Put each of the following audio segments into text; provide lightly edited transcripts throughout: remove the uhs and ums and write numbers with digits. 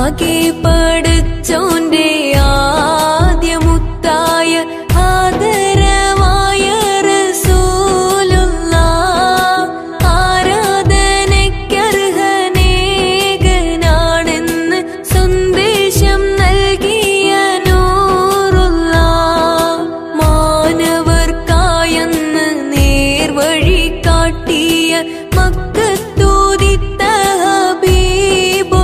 ആകെ പടച്ചോന്റെ ആദ്യമുത്തായ ആദരവായ റസൂലുള്ളാഹ് ആരാധനയ്ക്കർഹനേകനാണെന്ന് സന്ദേശം നൽകിയ നൂറുള്ളാഹ് മാനവർക്കായെന്ന് നേർവഴി കാട്ടിയ മക്കത്തൂതിത്ത ഹബീബുള്ളാഹ്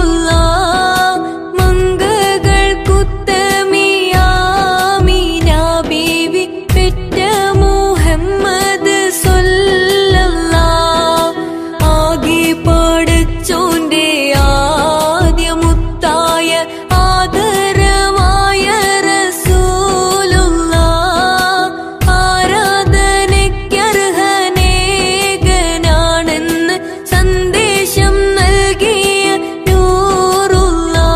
മംഗകൾക്കുത്തമിയാമിന ബീവി പെറ്റ മുഹമ്മദ് സ്വല്ലല്ലാഹ് ആകെ പടച്ചോന്റെ ആദ്യമുത്തായ ആദരവായ റസൂലുള്ളാഹ് ആരാധനയ്ക്കർഹനേകനാണെന്ന് സന്ദേശം നൽകിയ നൂറുള്ളാഹ്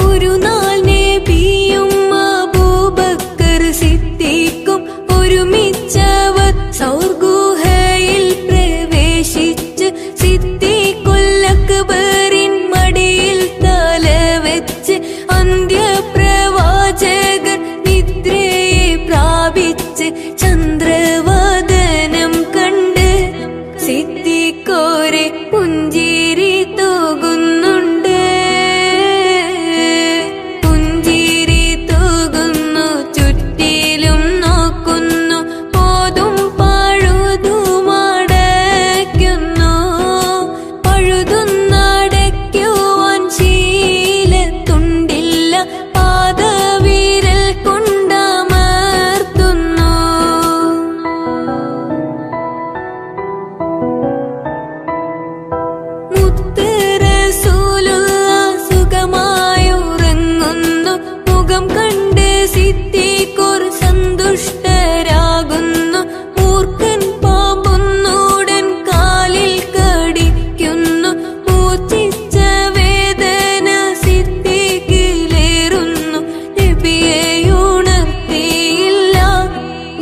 ഒരു നാൾ നബിയും അബൂബക്കർ സിദ്ദീഖും ഒരുമിച്ചവർ സൗർ ഗുഹയിൽ പ്രവേശിച്ച് സിദ്ദീഖുൽ അക്ബറിൻ മടിയിൽ തലവെച്ച് അന്ത്യപ്രവാചകർ നിദ്രയെ പ്രാപിച്ച് ചന്ദ്രവദനം കണ്ട് സിദ്ദീഖോരെ പുഞ്ചിരി തൂകുന്നുണ്ട്. പുഞ്ചിരി തൂകുന്നു, ചുറ്റിലും നോക്കുന്നു, പോതും പഴുതുമടയ്ക്കുന്നു. പഴുതുന്നടയ്ക്കുവാൻ ശീലത്തുണ്ടില്ല, പാദവിരൽ കൊണ്ടമർത്തുന്നു. മുത്ത് റസൂലുള്ളാഹ് സുഖമായുറങ്ങുന്നു. മുഖം കണ്ട് സിദ്ദീഖോർ സന്തുഷ്ടരാകുന്നു. മൂർഖൻ പാമ്പൊന്നുടൻ കാലിൽ കടിക്കുന്നു. മൂർച്ഛിച്ച വേദന സിദ്ദീഖിലേറുന്നു. നബിയെ ഉണർത്തിയില്ല,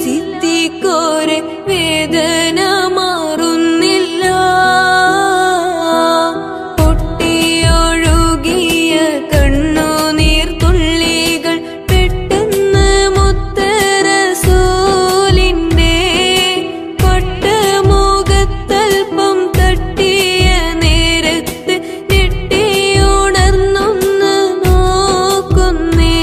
സിദ്ദീഖോരെ വേദന മാറുന്നില്ല. പൊട്ടിയൊഴുകിയ കണ്ണുനീർ തുള്ളികൾ പെട്ടെന്ന് മുത്ത് റസൂലിന്റെ പട്ടമുഖത്തൽപ്പം തട്ടിയ നേരത്ത് ഞെട്ടിയുണർന്നൊന്ന് നോക്കുന്നേ.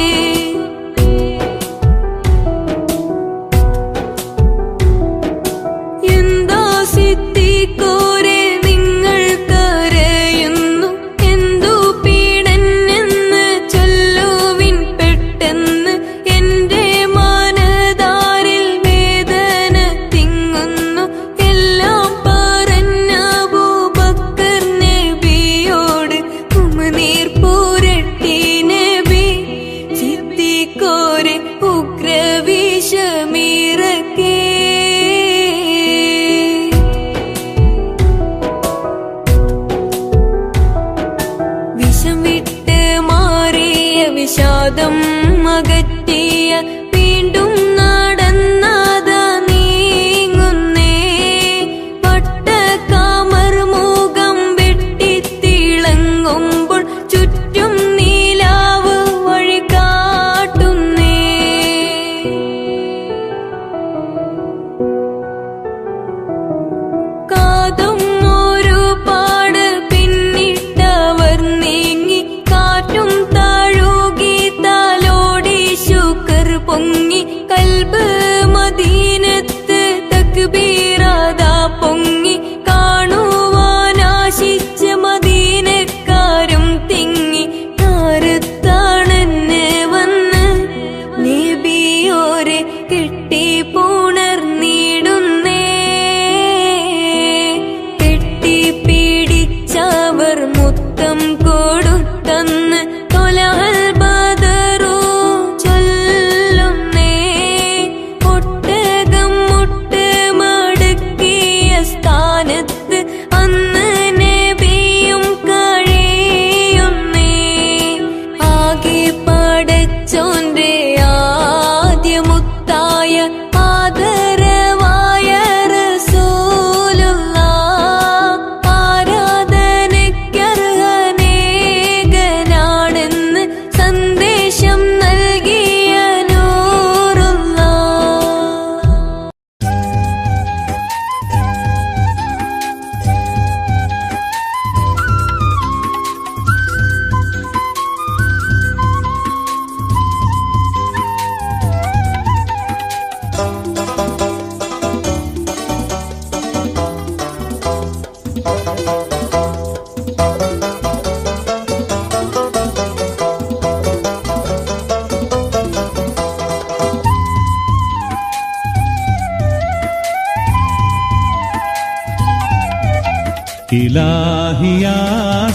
ഇലാഹിയാ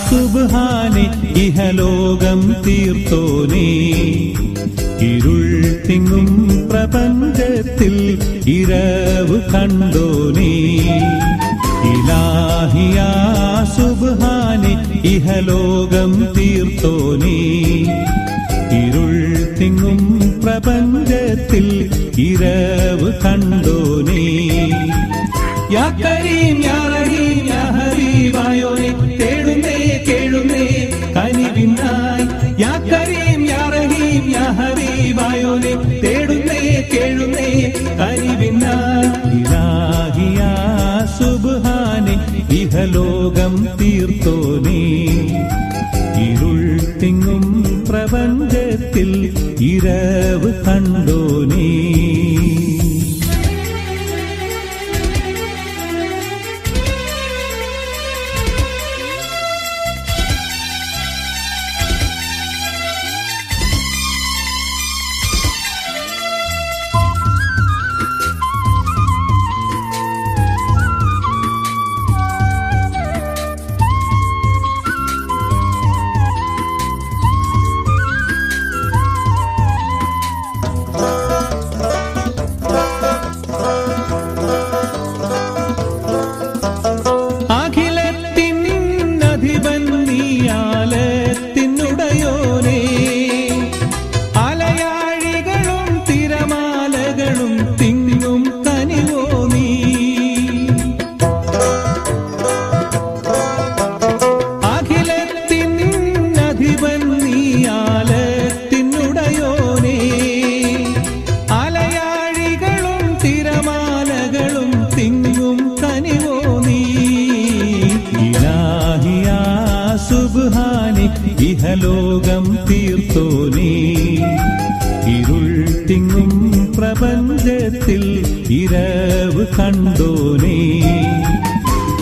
സുബ്ഹാനെ ഇഹലോകം തീർത്തോനേ, ഇരുൾ തിങ്ങും പ്രപഞ്ചത്തിൽ ഇരവ് കണ്ടോനേ. ഇലാഹിയാ സുബ്ഹാനെ ഇഹലോകം തീർത്തോനേ, ഇരുൾ തിങ്ങും പ്രപഞ്ചത്തിൽ ഇരവ് കണ്ടോനേ. യാ കരീം യാ റഹീം യാ ഹബീബായോനെ തേടുന്നേ കേഴുന്നേ കനിവിനായി. യാ കരീം യാ റഹീം യാ ഹബീബായോനെ തേടുന്നേ കേഴുന്നേ കനിവിനായി. ഇലാഹിയാ സുബ്ഹാനെ ഇഹലോകം തീർത്തോനേ, ഇരുൾ തിങ്ങും പ്രപഞ്ചത്തിൽ ഇരവ് കണ്ടോനേ. ഇഹലോകം തീർത്തോനേ, ഇരുൾ തിങ്ങും പ്രപഞ്ചത്തിൽ ഇരവ് കണ്ടോനേ.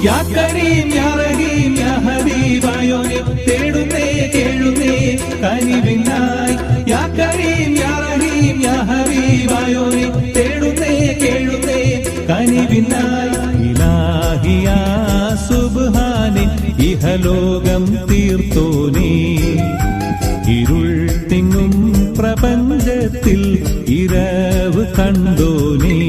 യാ കരീം യാ റഹീം യാ ഹബീബായോനെ തേടുന്നേ കേഴുന്നേ കനിവിനായി. യാ കരീം യാ റഹീം യാ ഹബീബായോനെ തേടുന്നേ കേഴുന്നേ കനിവിനായി. ഇലാഹിയാ സുബ്ഹാനെ ഇഹലോകം തീർത്തോനേ, ഇരുൾ തിങ്ങും പ്രപഞ്ചത്തിൽ ഇരവ് കണ്ടോനേ.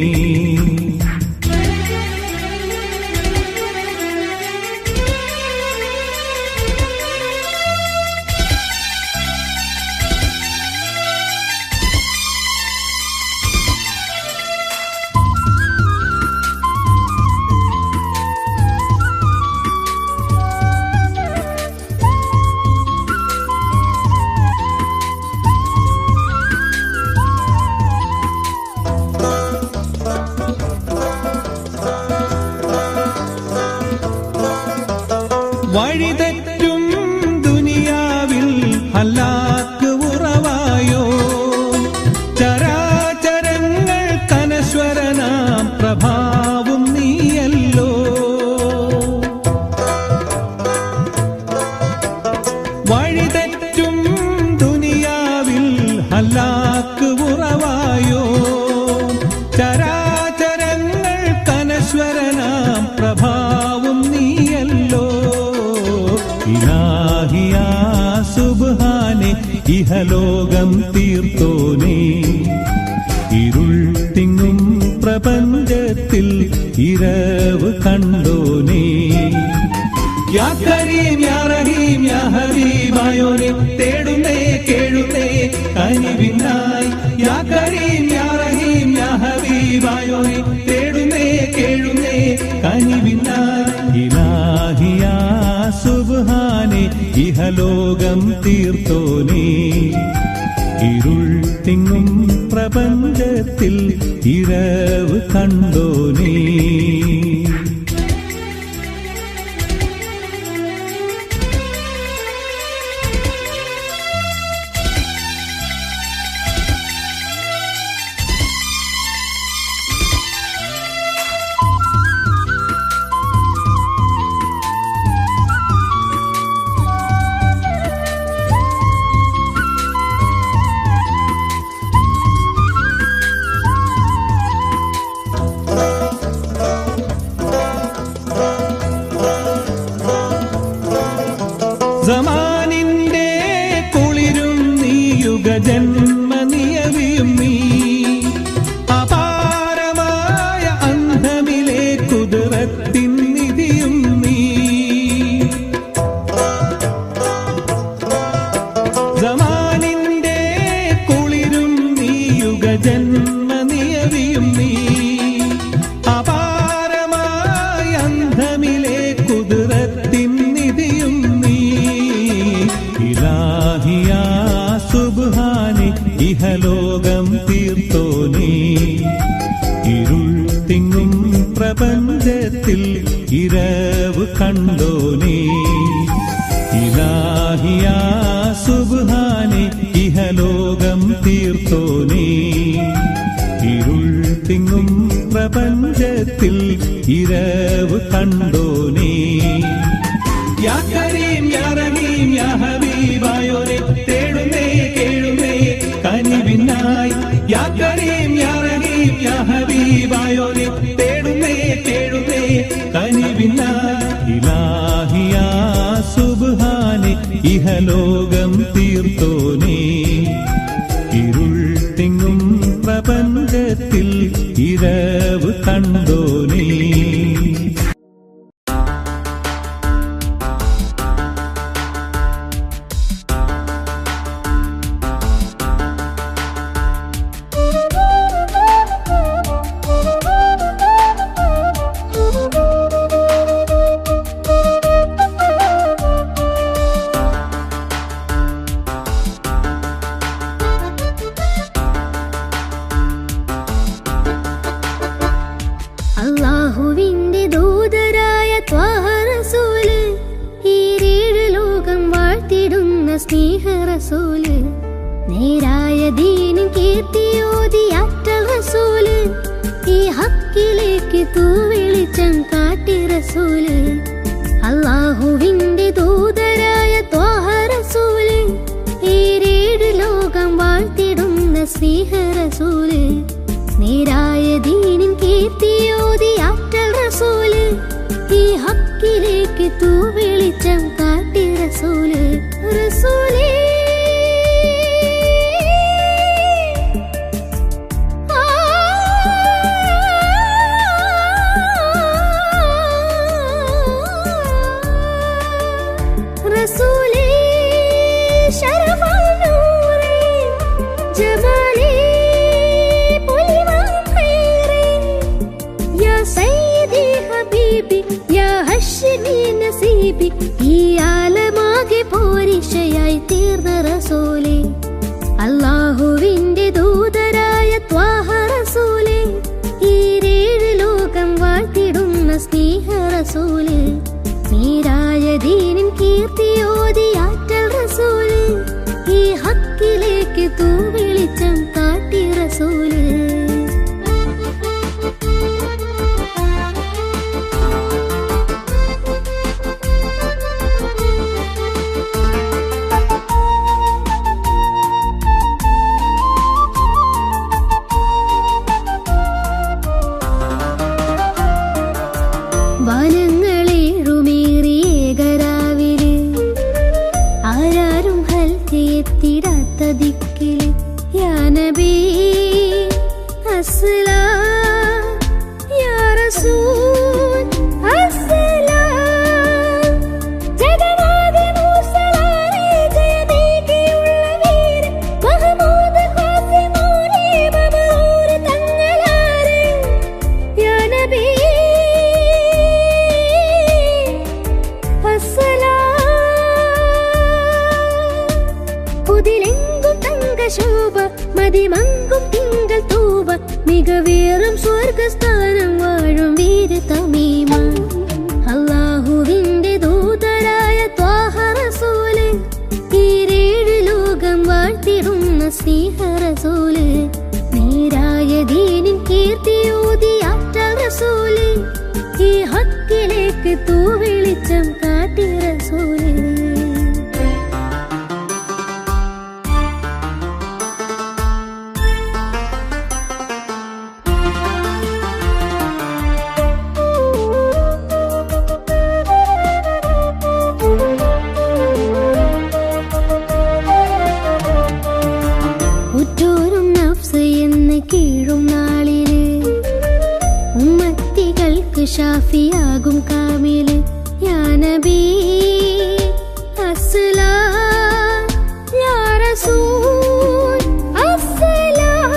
വഴിതെറ്റും ദുനിയാവിൽ ഹലാക്ക് ഉറവായോ, ചരാചരങ്ങൾ കനശ്വരനാം പ്രഭാവും നീയല്ലോ. വഴിതെറ്റും ദുനിയാവിൽ ഹലാക്ക് ഉറവായോ, ചരാചരങ്ങൾ കനശ്വരനാം പ്രഭാവും നീയല്ലോ. ഇലാഹിയാ സുബ്ഹാനെ ഇഹലോകം തീർത്തോനേ, ഇരുൾ തിങ്ങും പ്രപഞ്ചത്തിൽ ഇരവ് കണ്ടോനേ. യാ കരീം യാ റഹീം യാ ഹബീബായോനെ തേടുന്നേ കേഴുന്നേ കനിവിനായി. യാ കരീം യാ റഹീം യാ ഹബീബായോനെ തേടുന്നേ കേഴുന്നേ കനിവിനായി. ഇലാഹിയാ സുബ്ഹാനെ ഇഹലോകം തീർത്തോനേ, ഇരുൾ തിങ്ങും പ്രപഞ്ചത്തിൽ ഇരവ് കണ്ടോനേ. യുഗജന്മ നിയതിയും നീ അപാരമായ അന്ധമിലെ കുതിരത്തിൻ നിധിയും നീ സമാനിന്റെ കുളിരും നീ യുഗജന്മ നിയതിയും നീ അപാരമായ അന്ധമിലെ കുതിരത്തിൻ നിധിയും നീ ഇലാഹിയാ സുബ്ഹാനെ ഇഹലോകം തീർത്തോനേ ഇരുൾ തിങ്ങും പ്രപഞ്ചത്തിൽ ഇരവ് കണ്ടോനേ ഇലാഹിയാ സുബ്ഹാനെ ഇഹലോകം തീർത്തോനേ ഇരുൾ തിങ്ങും പ്രപഞ്ചത്തിൽ ഇരവ് കണ്ടോനേ യാ കരീം യാ റഹീം യാ ഹബീബായോനെ തേടുന്നേ കേഴുന്നേ കനിവിനായി യാ കരീം യാ റഹീം യാ ഹബീബായോനെ തേടുന്നേ കേഴുന്നേ കനിവിനായി ഇലാഹിയാ സുബ്ഹാനെ ഇഹലോകം തീർത്തോനേ ഇരുൾ തിങ്ങും പ്രപഞ്ചത്തിൽ ഇരവ് കണ്ടോനേ അല്ലാഹുവിന്റെ ദൂതരായ ത്വാഹ റസൂല് ഈരേഴ് ലോകം വാഴ്ത്തിടുന്ന സ്നേഹ റസൂല് നേരായ ദീനിൻ കീർത്തിയോതിയാറ്റൽ റസൂല് ഈ ഹക്കിലേക്ക് തൂവെളിച്ചം കാട്ടി റസൂല് അല്ലാഹുവിന്റെ ദൂതരായ ത്വാഹ റസൂല് ഈരേഴ് ലോകം വാഴ്ത്തിടുന്ന സ്നേഹ റസൂല് നേരായ ദീനിൻ കീർത്തിയോതിയാറ്റൽ റസൂല് ഈ ഹക്കിലേക്ക് തൂവെളിച്ചം കാട്ടി റസൂല് റസൂലേ റസൂലേ ശരഫുൽ നൂറേ ജമാലേ നസീബി ഈ ആലമാകെ പോരിഷയായി തീർന്ന റസൂലേ അല്ലാഹുവിന്റെ ദൂതരായ ത്വാഹ റസൂലേ ഈരേഴ് ലോകം വാഴ്ത്തിടുന്ന സ്നേഹ റസൂലേ നേരായ ദീനിൻ കീർത്തിയോതിയാറ്റൽ റസൂലേ ഈ ഹക്കിലേക്ക് തൂവെളിച്ചം കാട്ടി റസൂലേ വനങ്ങളേഴുമേറിയേകരാവില് ആരാരും ഹൽക്കെത്തിടാത്ത ദിക്കില് യാ നബി അസ്സലാം യാ റസൂൽ അസ്സലാം ജഗന്നാഥ മൂസലാരേ ജയമേകിയുള്ള വീര മഹമൂദ് ഖാസിമൂലേ മമറൂർ തങ്ങളാരേ യാ നബി പുതിലെങ്കും തങ്കശോഭ മതിമങ്കും തിങ്കൾ തൂവ മികവേറും സ്വർഗസ്ഥാനം വാഴും വീര തമീമ അല്ലാഹുവിന്റെ ദൂതരായ ത്വാഹ റസൂല് ഈരേഴ് ലോകം വാഴ്ത്തിടുന്ന സ്നേഹ റസൂല് നേരായ ദീനിൻ കീർത്തിയോതിയാറ്റൽ റസൂല് ഈ ഹക്കിലേക്ക് തൂവെളിച്ചം കാട്ടി റസൂല് ഷാഫിയാകും കാമില് യാ നബി അസ്സലാം യാ റസൂൽ അസ്സലാം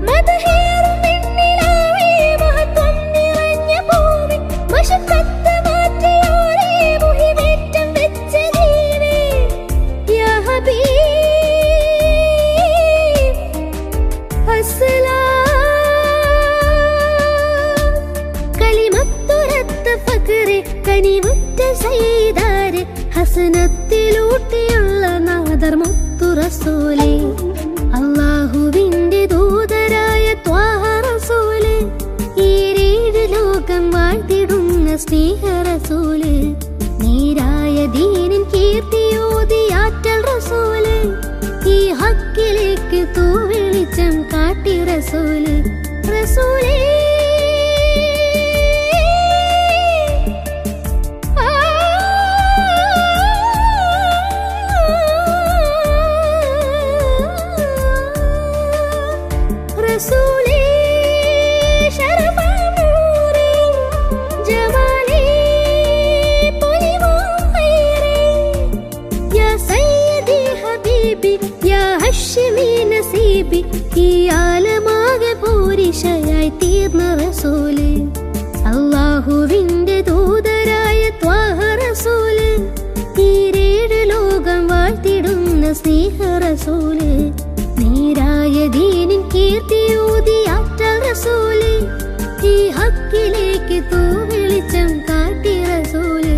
മദ്ഹേറും നിന്നിലാവേ മഹത്വം നിറഞ്ഞ ഭൂമി മശക്കത്ത് മാറ്റിയോരേ മുഹിമേറ്റം വെച്ച ദീനേ യാ ഹബീബ് അസ്സലാം കലിമത്തുരത്ത ഫഖറെ കനിവുറ്റ സയ്യിദാരെ ഹസനത്തിലൂട്ടിയുള്ള നാദർ മുത്തു റസൂലേ അല്ലാഹുവിന്റെ ദൂതരായ ത്വാഹ റസൂലേ ഈരേഴ് ലോകം വാഴ്ത്തിടുന്ന സ്നേഹ റസൂലേ നേരായ ദീനിൻ കീർത്തിയോതിയാറ്റൽ റസൂലേ ഈ ഹക്കിലേക്ക് തൂവെളിച്ചം കാട്ടി റസൂലേ റസൂലേ റസൂലേ ശരഫാ നൂറേ ജമാലേ പൊലിവാം ഖൈറേ യാ സയ്യിദി ഹബീബി യാ ഹശ്മി നസീബി ഈ ആലമാകെ പോരിശയായി തീർന്ന റസൂലേ അല്ലാഹുവിന്റെ ദൂതരായ ത്വാഹ റസൂലേ ഈരേഴ് ലോകം വാഴ്ത്തിടുന്ന സ്നേഹ റസൂലേ നേരായ ദീനിൻ കീർത്തിയോതിയാറ്റൽ റസൂലേ ഈ ഹക്കിലേക്ക് തൂവെളിച്ചം കാട്ടി റസൂലേ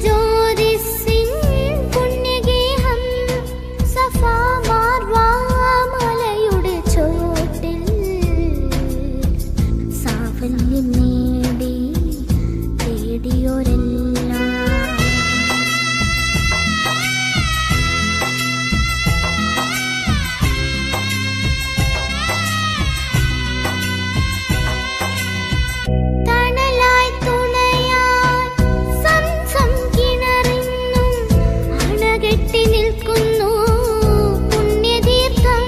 ജ്യോതിസിൻ പുണ്യഗേഹം സഫാ മാർവാ മലയുടെ ചോട്ടിൽ സാഫല്യം നേടി തേടിയോരെല്ലാം തണലായി തുണയായി സംസം കിണറിന്നും അണകെട്ടി നിൽക്കുന്നു പുണ്യതീർത്ഥം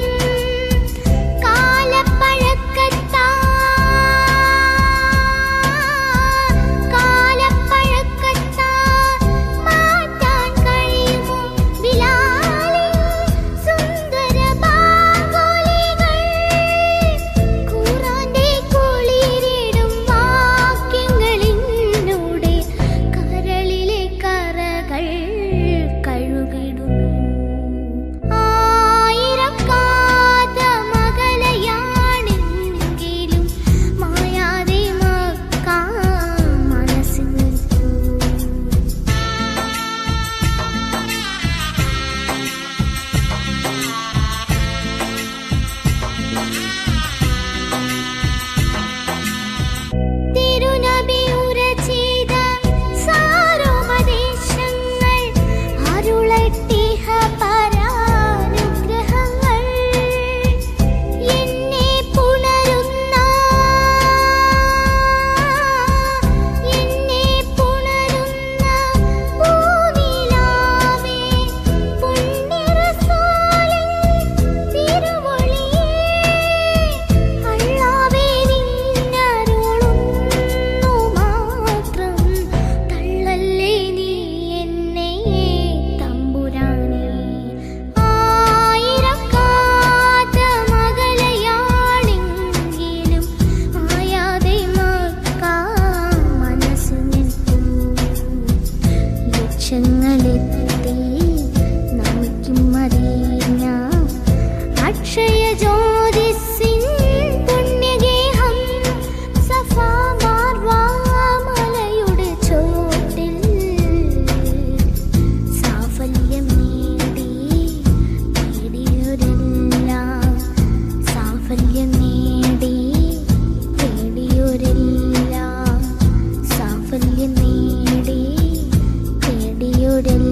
കാലപ്പഴക്കത്താ മാറ്റാൻ കഴിയുമോ ബിലാലിൻ സുന്ദര ബാങ്കുലികൾ ഖുർആന്റെ കുളിരിടും വാക്യങ്ങളിലൂടെ കരളിലെ കറകൾ കഴുകിടും ആയിരം കാതമകലയാണെങ്കിലും മായാതെ മക്ക മനസ്സിൽ നിൽക്കൂ തിരുനബി ഉരചിത സാരോപദേശങ്ങൾ അരുളട്ടിഹ പരാനുഗ്രഹങ്ങൾ എന്നെ പുണരുന്ന പൂനിലാവേ പുണ്യറസൂലിൻ തിരുമൊഴിയേ അല്ലാഹുവേ നിന്നരുളുന്നു മാത്രം തള്ളല്ലേ നീ എന്നെ തമ്പുരാനേ ആയിരം കാതമകലയാണെങ്കിലും മായാതെ മക്ക മനസ്സിൽ നിൽക്കും ലക്ഷങ്ങളെത്തി നമുക്കും മദീന അക്ഷയ ജ്യോതിസിൻ പുണ്യഗേഹം സഫാ മാർവാ മലയുടെ ചോട്ടിൽ സാഫല്യം നേടി തേടിയോരെല്ലാം സാഫല്യം നേടി തേടിയോരെല്ലാം സാഫല്യം നേടി തേടിയോരെല്ലാം